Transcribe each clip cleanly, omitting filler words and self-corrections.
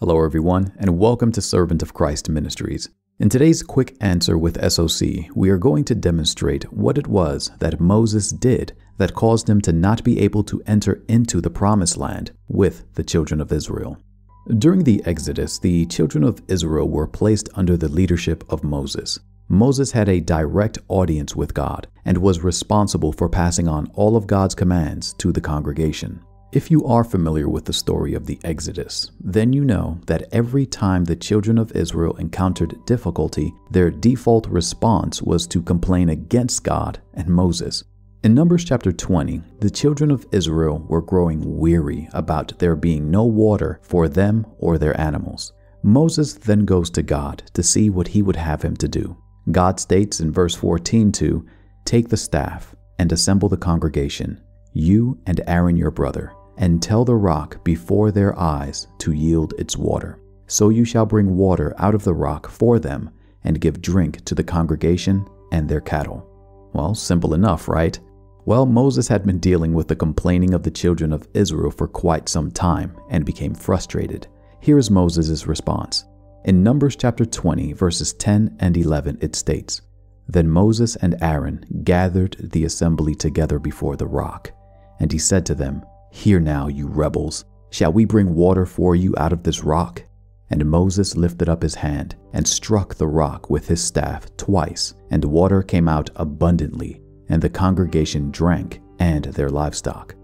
Hello everyone, and welcome to Servant of Christ Ministries. In today's quick answer with SOC, we are going to demonstrate what it was that Moses did that caused him to not be able to enter into the promised land with the children of Israel. During the Exodus, the children of Israel were placed under the leadership of Moses. Moses had a direct audience with God and was responsible for passing on all of God's commands to the congregation. If you are familiar with the story of the Exodus, then you know that every time the children of Israel encountered difficulty, their default response was to complain against God and Moses. In Numbers chapter 20, the children of Israel were growing weary about there being no water for them or their animals. Moses then goes to God to see what he would have him to do. God states in verse 14 to, "Take the staff and assemble the congregation, you and Aaron your brother, and tell the rock before their eyes to yield its water. So you shall bring water out of the rock for them and give drink to the congregation and their cattle." Well, simple enough, right? Well, Moses had been dealing with the complaining of the children of Israel for quite some time and became frustrated. Here is Moses' response. In Numbers chapter 20, verses 10 and 11, it states, "Then Moses and Aaron gathered the assembly together before the rock, and he said to them, 'Hear now, you rebels, shall we bring water for you out of this rock?' And Moses lifted up his hand and struck the rock with his staff twice, and water came out abundantly, and the congregation drank and their livestock."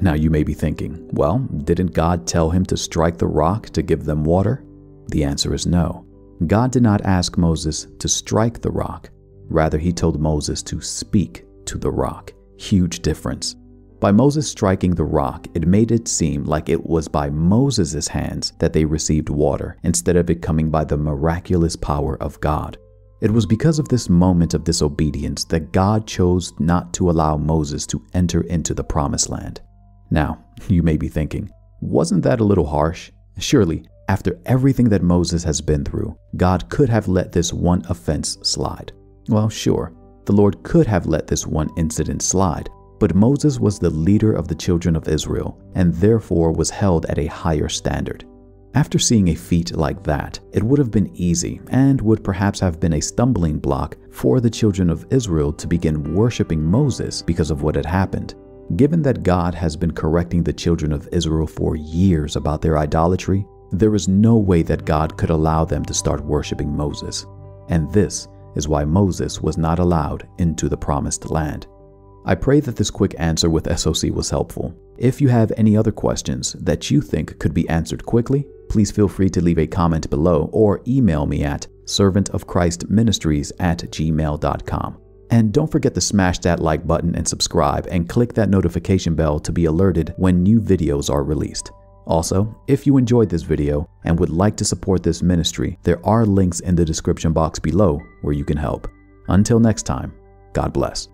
Now you may be thinking, well, didn't God tell him to strike the rock to give them water? The answer is no. God did not ask Moses to strike the rock. Rather, he told Moses to speak to the rock. Huge difference. By Moses striking the rock, it made it seem like it was by Moses' hands that they received water, instead of it coming by the miraculous power of God. It was because of this moment of disobedience that God chose not to allow Moses to enter into the promised land. Now, you may be thinking, wasn't that a little harsh? Surely, after everything that Moses has been through, God could have let this one offense slide. Well, sure, the Lord could have let this one incident slide. But Moses was the leader of the children of Israel and therefore was held at a higher standard. After seeing a feat like that, it would have been easy and would perhaps have been a stumbling block for the children of Israel to begin worshiping Moses because of what had happened. Given that God has been correcting the children of Israel for years about their idolatry, there is no way that God could allow them to start worshiping Moses. And this is why Moses was not allowed into the promised land. I pray that this quick answer with SOC was helpful. If you have any other questions that you think could be answered quickly, please feel free to leave a comment below or email me at servantofchristministries@gmail.com. And don't forget to smash that like button and subscribe and click that notification bell to be alerted when new videos are released. Also, if you enjoyed this video and would like to support this ministry, there are links in the description box below where you can help. Until next time, God bless.